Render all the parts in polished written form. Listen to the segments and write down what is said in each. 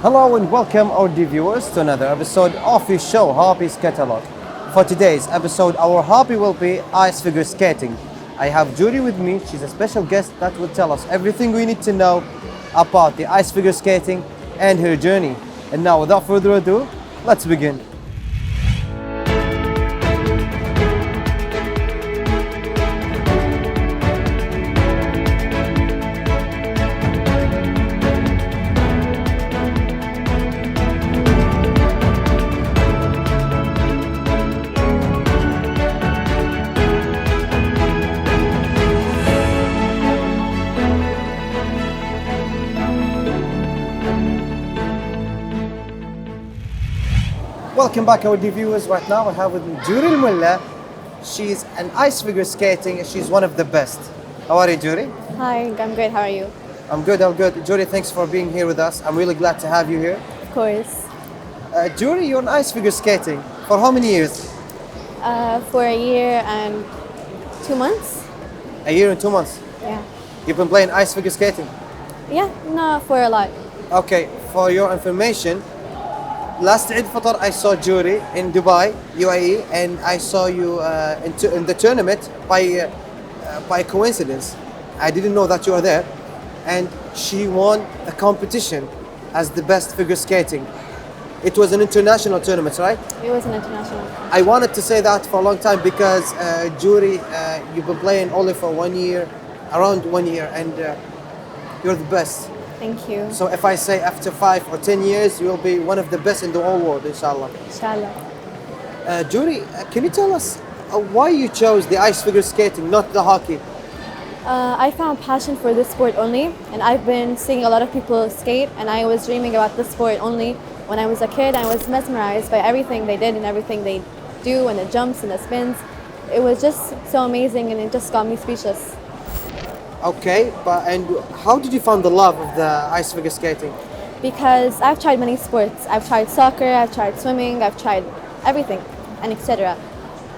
Hello and welcome our dear viewers to another episode of your show Hobbies Catalog. For today's episode, our hobby will be ice figure skating. I have Judy with me. She's a special guest that will tell us everything we need to know about the ice figure skating and her journey. And now, without further ado, let's begin. Welcome back, our dear viewers. Right now, I have with me Judy Mulla. She's an ice figure skating. She's one of the best. How are you, Judy? Hi, I'm great. How are you? I'm good. I'm good. Judy, thanks for being here with us. I'm really glad to have you here. Of course. Judy, you're in ice figure skating for how many years? For a year and 2 months. A year and 2 months. Yeah. You've been playing ice figure skating. Yeah, no, for a lot. Okay, for your information, last Eid Fitr I saw Judy in Dubai, UAE, and I saw you in the tournament by coincidence. I didn't know that you were there, and she won a competition as the best figure skating. It was an international tournament, right? It was an international. I wanted to say that for a long time because Judy, you've been playing only for 1 year, around 1 year, and you're the best. Thank you. So if I say after 5 or 10 years, you'll be one of the best in the whole world, inshallah. Inshallah. Judy, can you tell us why you chose the ice figure skating, not the hockey? I found passion for this sport only, and I've been seeing a lot of people skate, and I was dreaming about this sport only when I was a kid. I was mesmerized by everything they did and everything they do, and the jumps and the spins. It was just so amazing, and it just got me speechless. Okay, and how did you find the love of the ice figure skating? Because I've tried many sports. I've tried soccer, I've tried swimming, I've tried everything, and etc.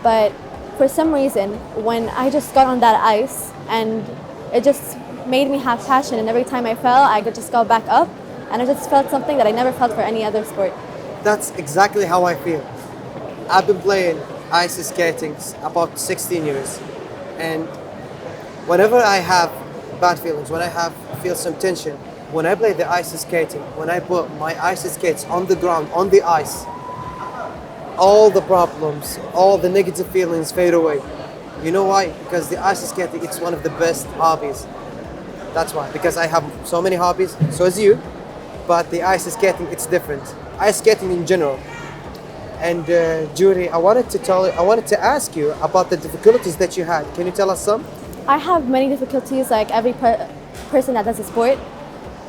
But for some reason, when I just got on that ice, and it just made me have passion, and every time I fell, I could just go back up, and I just felt something that I never felt for any other sport. That's exactly how I feel. I've been playing ice skating about 16 years, and whenever I have bad feelings, when I feel some tension, when I play the ice skating, when I put my ice skates on the ground, on the ice, all the problems, all the negative feelings fade away. You know why? Because the ice skating, it's one of the best hobbies. That's why. Because I have so many hobbies, so as you, but the ice skating, it's different. Ice skating in general. And Judy, I wanted to ask you about the difficulties that you had. Can you tell us some? I have many difficulties like every person that does a sport,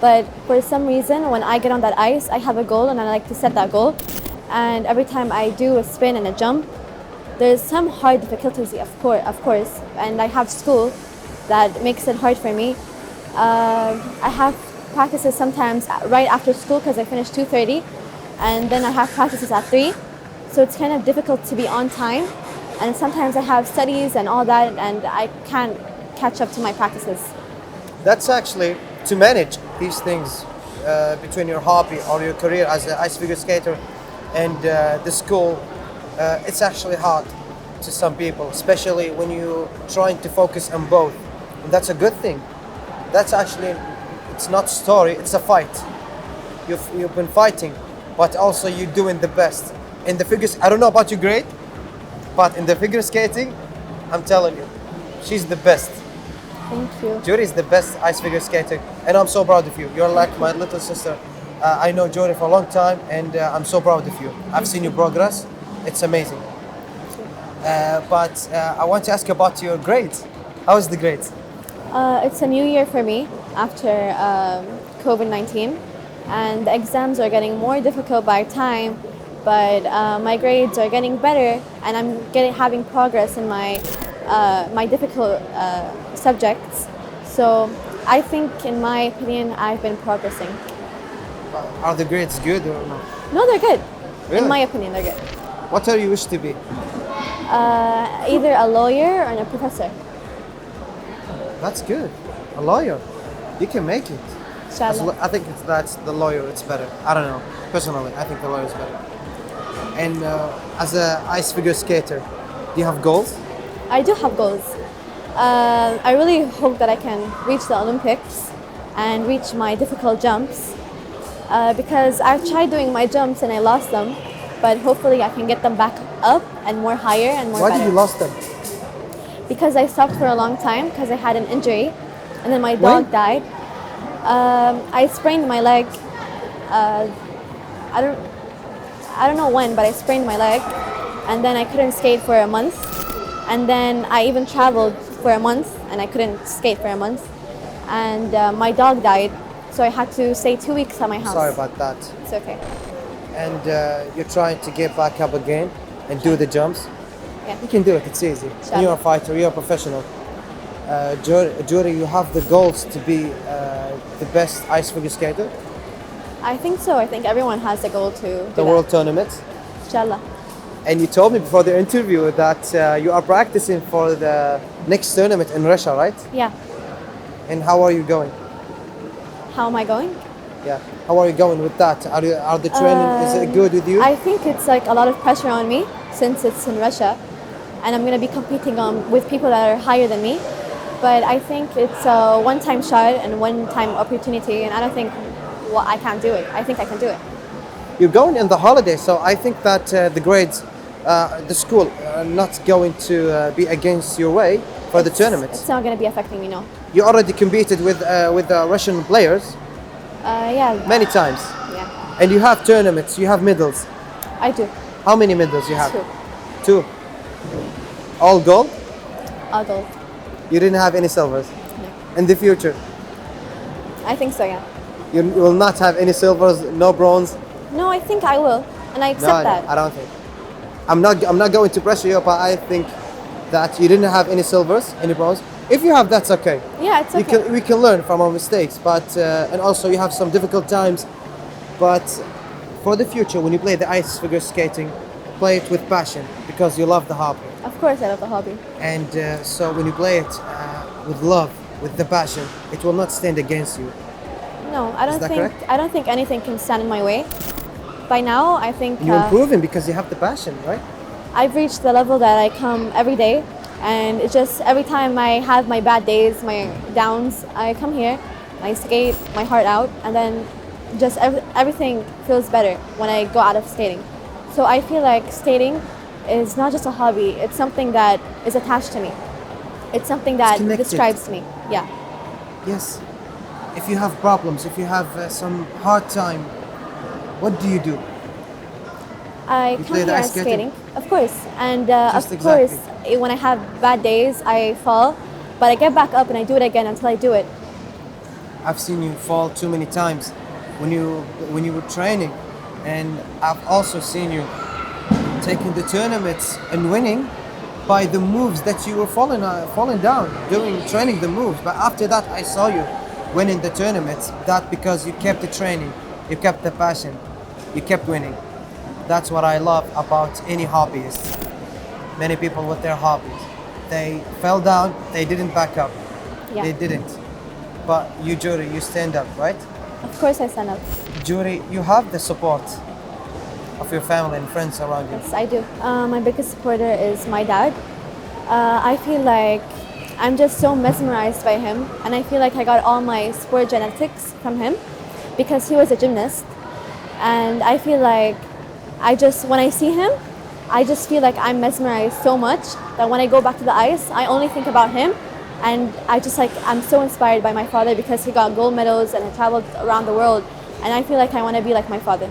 but for some reason when I get on that ice, I have a goal and I like to set that goal. And every time I do a spin and a jump, there's some hard difficulties, of course, and I have school that makes it hard for me. I have practices sometimes right after school because I finish 2:30, and then I have practices at 3, so it's kind of difficult to be on time. And sometimes I have studies and all that, and I can't catch up to my practices. That's actually to manage these things between your hobby or your career as an ice figure skater and the school. It's actually hard to some people, especially when you're trying to focus on both. And that's a good thing. That's actually, it's not story, it's a fight. You've been fighting, but also you're doing the best. In the figures, I don't know about your grade, but in the figure skating, I'm telling you, she's the best. Thank you. Judy is the best ice figure skater, and I'm so proud of you. You're like my little sister. I know Judy for a long time, and I'm so proud of you. I've seen your progress. It's amazing. But I want to ask you about your grades. How is the grades? It's a new year for me after COVID-19, and the exams are getting more difficult by time. But my grades are getting better, and I'm having progress in my difficult subjects. So I think, in my opinion, I've been progressing. Are the grades good or not? No, they're good. Really? In my opinion, they're good. What are you wish to be? Either a lawyer or a professor. That's good. A lawyer. You can make it. Inshallah. I think that's the lawyer. It's better. I don't know. Personally, I think the lawyer is better. And as a ice figure skater, do you have goals? I do have goals. I really hope that I can reach the Olympics and reach my difficult jumps because I've tried doing my jumps and I lost them, but hopefully I can get them back up and more higher and more Why better. did you lost them? Because I stopped for a long time because I had an injury and then my When? dog died. I sprained my leg. I don't I don't know when, but I sprained my leg and then I couldn't skate for a month. And then I even traveled for a month and I couldn't skate for a month. And my dog died, so I had to stay 2 weeks at my house. Sorry about that. It's okay. And you're trying to get back up again and do the jumps. Yeah. You can do it. It's easy. Inshallah. You're a fighter. You're a professional. Juri, you have the goals to be the best ice figure skater. I think so. I think everyone has a goal to do The that. world tournament. Inshallah. And you told me before the interview that you are practicing for the next tournament in Russia, right? Yeah. And how are you going? How am I going? Yeah. How are you going with that? Are the training is it good with you? I think it's like a lot of pressure on me since it's in Russia, and I'm going to be competing with people that are higher than me. But I think it's a one-time shot and one-time opportunity, and I don't think I can't do it. I think I can do it. You're going in the holiday, so I think that the grades, the school, are not going to be against your way for the tournament. It's not going to be affecting me, no. You already competed with Russian players Yeah. many times, Yeah. and you have tournaments. You have medals. I do. How many medals you have? 2. 2. All gold. I'll go. You didn't have any silvers. No. In the future, I think so, yeah. you will not have any silvers, no bronze. No, I think I will, and I accept No, that. I don't think. I'm not going to pressure you, but I think that you didn't have any silvers, any bronze. If you have, that's okay. Yeah, it's okay. We can learn from our mistakes, but and also you have some difficult times. But for the future, when you play the ice figure skating, play it with passion because you love the hobby. Of course, I love the hobby. And so when you play it with love, with the passion, it will not stand against you. No, I don't that think correct? I don't think anything can stand in my way. By now, I think You're improving because you have the passion, right? I've reached the level that I come every day, and it's just every time I have my bad days, my downs, I come here, I skate my heart out, and then just everything feels better when I go out of skating. So I feel like skating is not just a hobby, it's something that is attached to me. It's something that connected. describes me. Yeah. Yes. If you have problems, if you have some hard time, what do you do? I You come play the here ice as skating? skating, of course, and Just of course, when I have bad days, I fall, but I get back up and I do it again until I do it. I've seen you fall too many times when you were training, and I've also seen you taking the tournaments and winning by the moves that you were falling down during training the moves. But after that, I saw you winning the tournaments. That because you kept the training, you kept the passion, you kept winning. That's what I love about any hobbyist. Many people with their hobbies, they fell down, they didn't back up. Yeah. They didn't. But you, Juri, you stand up, right? Of course, I stand up. Juri, you have the support of your family and friends around you. Yes, I do. My biggest supporter is my dad. I feel like I'm just so mesmerized by him, and I feel like I got all my sport genetics from him because he was a gymnast. And I feel like when I see him, I just feel like I'm mesmerized so much that when I go back to the ice, I only think about him. And I'm so inspired by my father because he got gold medals and he traveled around the world. And I feel like I want to be like my father.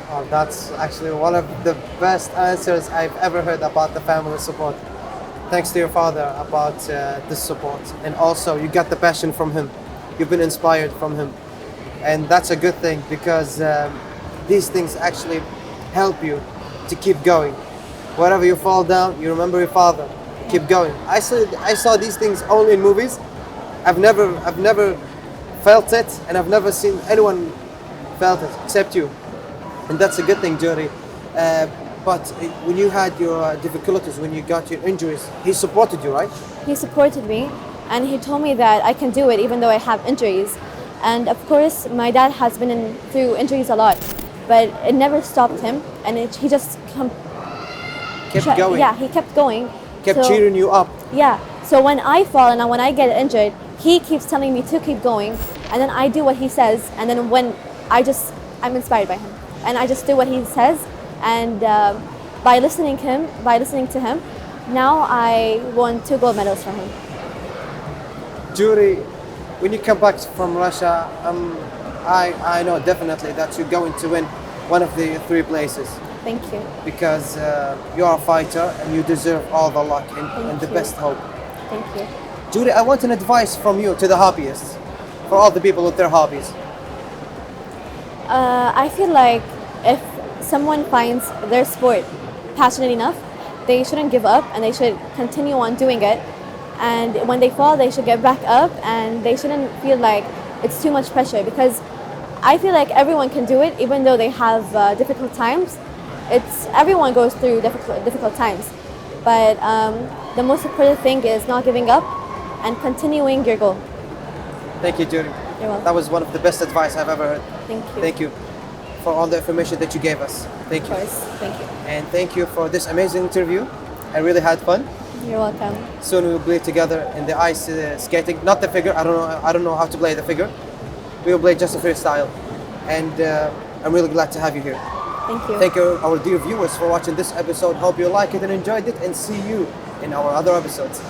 Oh, that's actually one of the best answers I've ever heard about the family support. Thanks to your father about this support. And also, you got the passion from him. You've been inspired from him. And that's a good thing because these things actually help you to keep going. Wherever you fall down, you remember your father. Keep going. I saw these things only in movies. I've never felt it, and I've never seen anyone felt it except you. And that's a good thing, Juri. But when you had your difficulties, when you got your injuries, he supported you, right? He supported me and he told me that I can do it even though I have injuries. And of course, my dad has been through injuries a lot, but it never stopped him, and he just Kept going. Yeah, he kept going. Kept So- cheering you up. Yeah. So when I fall and when I get injured, he keeps telling me to keep going, and then I do what he says, and then I'm inspired by him, and I just do what he says, and by listening to him, now I won 2 gold medals from him. Judy, when you come back from Russia, I know definitely that you're going to win one of the 3 places Thank you. because you are a fighter and you deserve all the luck and the you. best hope. Thank you. Judy, I want an advice from you to the hobbyists, for all the people with their hobbies. I feel like if someone finds their sport passionate enough, they shouldn't give up and they should continue on doing it. And when they fall, they should get back up and they shouldn't feel like it's too much pressure, because I feel like everyone can do it, even though they have difficult times. Everyone goes through difficult times, but the most important thing is not giving up and continuing your goal. Thank you, Judy. You're welcome. That was one of the best advice I've ever heard. Thank you. Thank you for all the information that you gave us. Thank Of you. course. Thank you. And thank you for this amazing interview. I really had fun. You're welcome. Soon we will play together in the ice skating, not the figure. I don't know how to play the figure. We will play just the freestyle, and I'm really glad to have you here. Thank you. Thank you, our dear viewers, for watching this episode. Hope you like it and enjoyed it, and see you in our other episodes.